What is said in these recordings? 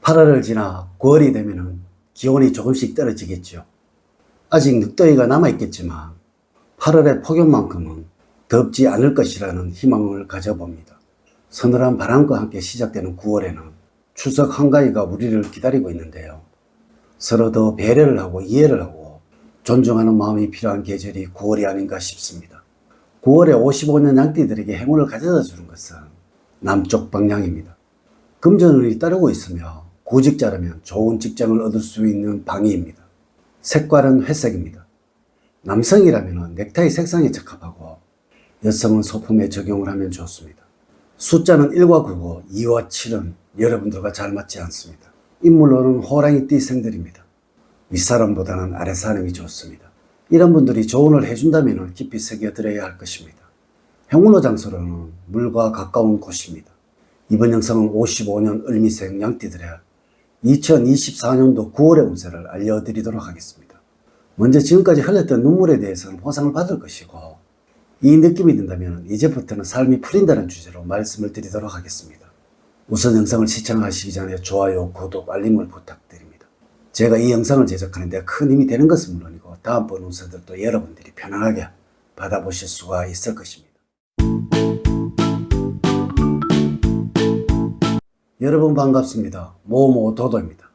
8월을 지나 9월이 되면은 기온이 조금씩 떨어지겠죠. 아직 늦더위가 남아있겠지만 8월의 폭염만큼은 덥지 않을 것이라는 희망을 가져봅니다. 서늘한 바람과 함께 시작되는 9월에는 추석 한가위가 우리를 기다리고 있는데요. 서로 더 배려를 하고 이해를 하고 존중하는 마음이 필요한 계절이 9월이 아닌가 싶습니다. 9월에 55년 양띠들에게 행운을 가져다 주는 것은 남쪽 방향입니다. 금전운이 따르고 있으며 구직자라면 좋은 직장을 얻을 수 있는 방위입니다. 색깔은 회색입니다. 남성이라면 넥타이 색상에 적합하고 여성은 소품에 적용을 하면 좋습니다. 숫자는 1과 9고 2와 7은 여러분들과 잘 맞지 않습니다. 인물로는 호랑이띠 생들입니다. 윗사람보다는 아랫사람이 좋습니다. 이런 분들이 조언을 해준다면 깊이 새겨들어야 할 것입니다. 행운의 장소로는 물과 가까운 곳입니다. 이번 영상은 55년 을미생 양띠들의 2024년도 9월의 운세를 알려드리도록 하겠습니다. 먼저 지금까지 흘렸던 눈물에 대해서는 보상을 받을 것이고, 이 느낌이 든다면 이제부터는 삶이 풀린다는 주제로 말씀을 드리도록 하겠습니다. 우선 영상을 시청하시기 전에 좋아요, 구독, 알림을 부탁드립니다. 제가 이 영상을 제작하는 데 큰 힘이 되는 것은 물론이고 다음번 운세들도 여러분들이 편안하게 받아보실 수가 있을 것입니다. 여러분 반갑습니다. 모모도도입니다.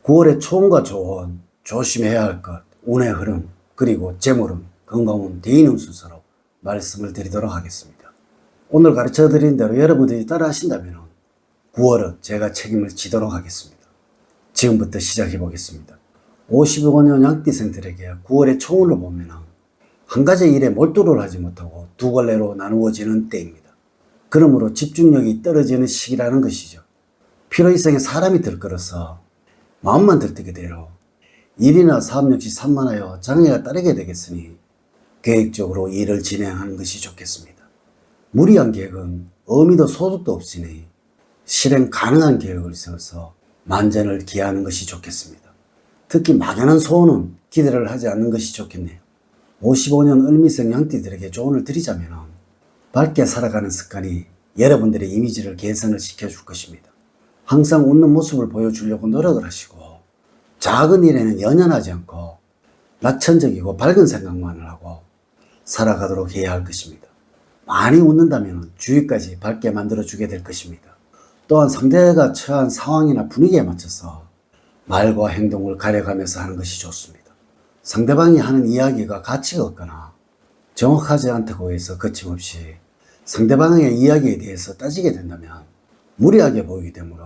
9월의 초운과 조운, 조심해야 할 것, 운의 흐름, 그리고 재물운, 건강운, 대인운 순서로 말씀을 드리도록 하겠습니다. 오늘 가르쳐 드린 대로 여러분들이 따라 하신다면 9월은 제가 책임을 지도록 하겠습니다. 지금부터 시작해 보겠습니다. 55년 양띠생들에게 9월의 초운을 보면 한 가지 일에 몰두를 하지 못하고 두 갈래로 나누어지는 때입니다. 그러므로 집중력이 떨어지는 시기라는 것이죠. 필요이상의 사람이 들끓어서 마음만 들뜨게 되어 일이나 사업 역시 산만하여 장애가 따르게 되겠으니 계획적으로 일을 진행하는 것이 좋겠습니다. 무리한 계획은 의미도 소득도 없으니 실행 가능한 계획을 세워서 만전을 기하는 것이 좋겠습니다. 특히 막연한 소원은 기대를 하지 않는 것이 좋겠네요. 55년 을미생 양띠들에게 조언을 드리자면 밝게 살아가는 습관이 여러분들의 이미지를 개선을 시켜줄 것입니다. 항상 웃는 모습을 보여주려고 노력을 하시고 작은 일에는 연연하지 않고 낙천적이고 밝은 생각만을 하고 살아가도록 해야 할 것입니다. 많이 웃는다면 주위까지 밝게 만들어주게 될 것입니다. 또한 상대가 처한 상황이나 분위기에 맞춰서 말과 행동을 가려가면서 하는 것이 좋습니다. 상대방이 하는 이야기가 가치가 없거나 정확하지 않다고 해서 거침없이 상대방의 이야기에 대해서 따지게 된다면 무리하게 보이기 때문에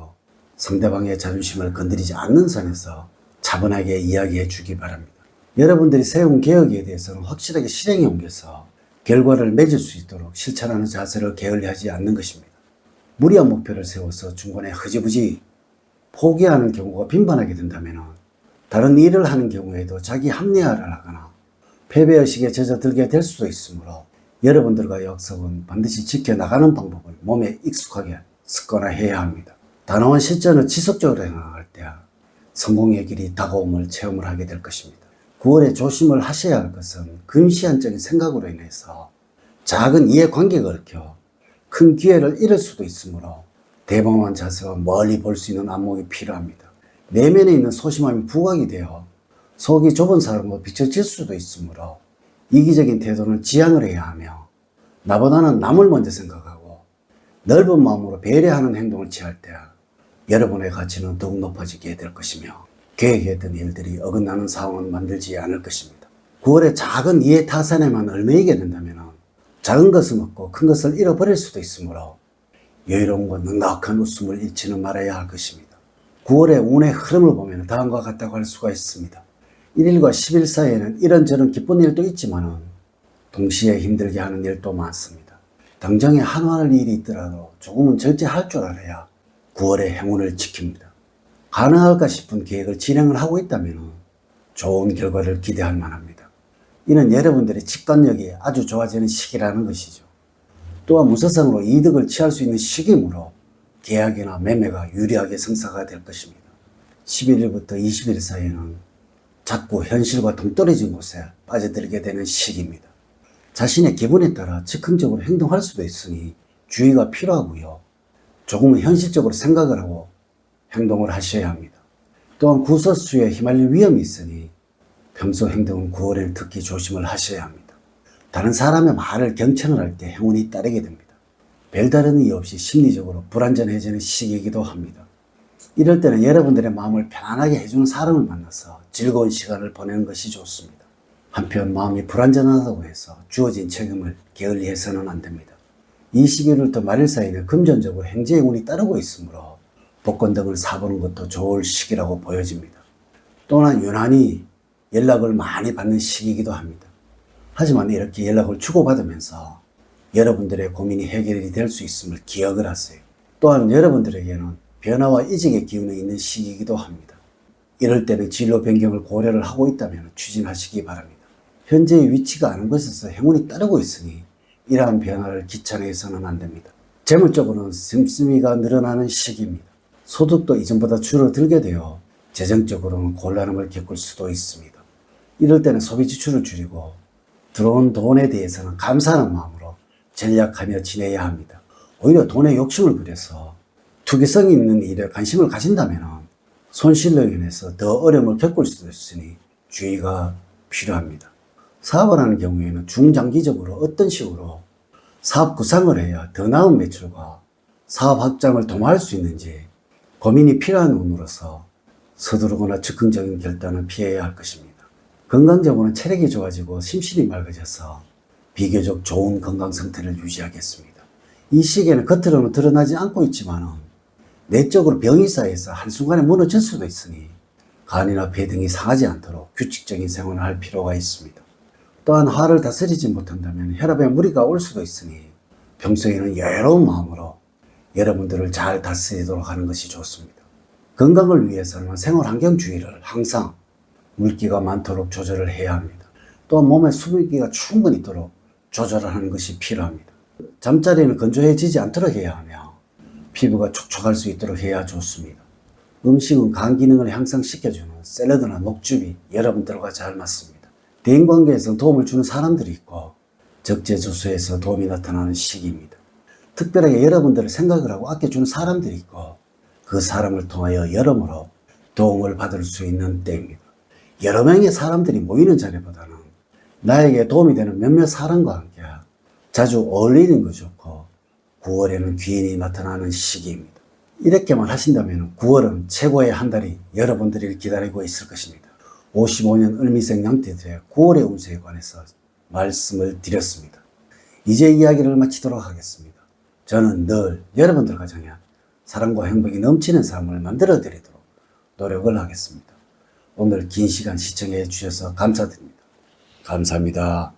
상대방의 자존심을 건드리지 않는 선에서 차분하게 이야기해 주기 바랍니다. 여러분들이 세운 계획에 대해서는 확실하게 실행에 옮겨서 결과를 맺을 수 있도록 실천하는 자세를 게을리하지 않는 것입니다. 무리한 목표를 세워서 중간에 흐지부지 포기하는 경우가 빈번하게 된다면 다른 일을 하는 경우에도 자기 합리화를 하거나 패배의식에 젖어들게 될 수도 있으므로 여러분들과 약속은 반드시 지켜나가는 방법을 몸에 익숙하게 습관화해야 합니다. 단호한 실천을 지속적으로 행할 때 성공의 길이 다가옴을 체험을 하게 될 것입니다. 9월에 조심을 하셔야 할 것은 금시한적인 생각으로 인해서 작은 이해관계가 얽혀 큰 기회를 잃을 수도 있으므로 대범한 자세와 멀리 볼 수 있는 안목이 필요합니다. 내면에 있는 소심함이 부각이 되어 속이 좁은 사람으로 비춰질 수도 있으므로 이기적인 태도는 지양을 해야 하며 나보다는 남을 먼저 생각하고 넓은 마음으로 배려하는 행동을 취할 때 여러분의 가치는 더욱 높아지게 될 것이며 계획했던 일들이 어긋나는 상황을 만들지 않을 것입니다. 9월에 작은 이해 타산에만 얽매이게 된다면 작은 것은 얻고 큰 것을 잃어버릴 수도 있으므로 여유로움과 넉넉한 웃음을 잃지는 말아야 할 것입니다. 9월의 운의 흐름을 보면 다음과 같다고 할 수가 있습니다. 1일과 10일 사이에는 이런저런 기쁜 일도 있지만 동시에 힘들게 하는 일도 많습니다. 당장에 한화할 일이 있더라도 조금은 절제할 줄 알아야 9월의 행운을 지킵니다. 가능할까 싶은 계획을 진행을 하고 있다면 좋은 결과를 기대할 만합니다. 이는 여러분들의 직관력이 아주 좋아지는 시기라는 것이죠. 또한 문서상으로 이득을 취할 수 있는 시기이므로 계약이나 매매가 유리하게 성사가 될 것입니다. 11일부터 20일 사이에는 자꾸 현실과 동떨어진 곳에 빠져들게 되는 시기입니다. 자신의 기분에 따라 즉흥적으로 행동할 수도 있으니 주의가 필요하고요. 조금은 현실적으로 생각을 하고 행동을 하셔야 합니다. 또한 구설수에 휘말릴 위험이 있으니 평소 행동은 9월에는 특히 조심을 하셔야 합니다. 다른 사람의 말을 경청을 할 때 행운이 따르게 됩니다. 별다른 이유 없이 심리적으로 불안전해지는 시기이기도 합니다. 이럴 때는 여러분들의 마음을 편안하게 해주는 사람을 만나서 즐거운 시간을 보내는 것이 좋습니다. 한편 마음이 불안전하다고 해서 주어진 책임을 게을리해서는 안 됩니다. 21일부터 말일 사이는 금전적으로 행제의 운이 따르고 있으므로 복권 등을 사보는 것도 좋을 시기라고 보여집니다. 또한 유난히 연락을 많이 받는 시기이기도 합니다. 하지만 이렇게 연락을 주고받으면서 여러분들의 고민이 해결이 될 수 있음을 기억을 하세요. 또한 여러분들에게는 변화와 이직의 기운이 있는 시기이기도 합니다. 이럴 때는 진로 변경을 고려를 하고 있다면 추진하시기 바랍니다. 현재의 위치가 아는 곳에서 행운이 따르고 있으니 이러한 변화를 귀찮아해서는 안 됩니다. 재물적으로는 씀씀이가 늘어나는 시기입니다. 소득도 이전보다 줄어들게 되어 재정적으로는 곤란함을 겪을 수도 있습니다. 이럴 때는 소비 지출을 줄이고 들어온 돈에 대해서는 감사하는 마음으로 전략하며 지내야 합니다. 오히려 돈에 욕심을 부려서 투기성이 있는 일에 관심을 가진다면 손실로 인해서 더 어려움을 겪을 수도 있으니 주의가 필요합니다. 사업을 하는 경우에는 중장기적으로 어떤 식으로 사업 구상을 해야 더 나은 매출과 사업 확장을 도모할 수 있는지 고민이 필요한 운으로서 서두르거나 즉흥적인 결단을 피해야 할 것입니다. 건강적으로는 체력이 좋아지고 심신이 맑아져서 비교적 좋은 건강 상태를 유지하겠습니다. 이 시기에는 겉으로는 드러나지 않고 있지만 내적으로 병이 쌓여서 한순간에 무너질 수도 있으니 간이나 폐 등이 상하지 않도록 규칙적인 생활을 할 필요가 있습니다. 또한 화를 다스리지 못한다면 혈압에 무리가 올 수도 있으니 평소에는 여유로운 마음으로 여러분들을 잘 다스리도록 하는 것이 좋습니다. 건강을 위해서는 생활환경 주의를 항상 물기가 많도록 조절을 해야 합니다. 또한 몸에 수분기가 충분히 있도록 조절을 하는 것이 필요합니다. 잠자리는 건조해지지 않도록 해야 하며 피부가 촉촉할 수 있도록 해야 좋습니다. 음식은 간 기능을 향상시켜주는 샐러드나 녹즙이 여러분들과 잘 맞습니다. 대인관계에서 도움을 주는 사람들이 있고 적재조소에서 도움이 나타나는 시기입니다. 특별하게 여러분들을 생각을 하고 아껴주는 사람들이 있고 그 사람을 통하여 여러모로 도움을 받을 수 있는 때입니다. 여러 명의 사람들이 모이는 자리보다는 나에게 도움이 되는 몇몇 사람과 함께 자주 어울리는 거 좋고 9월에는 귀인이 나타나는 시기입니다. 이렇게만 하신다면 9월은 최고의 한 달이 여러분들을 기다리고 있을 것입니다. 55년 을미생 양띠들의 9월의 운세에 관해서 말씀을 드렸습니다. 이제 이야기를 마치도록 하겠습니다. 저는 늘 여러분들 가정에 사랑과 행복이 넘치는 삶을 만들어 드리도록 노력을 하겠습니다. 오늘 긴 시간 시청해 주셔서 감사드립니다. 감사합니다.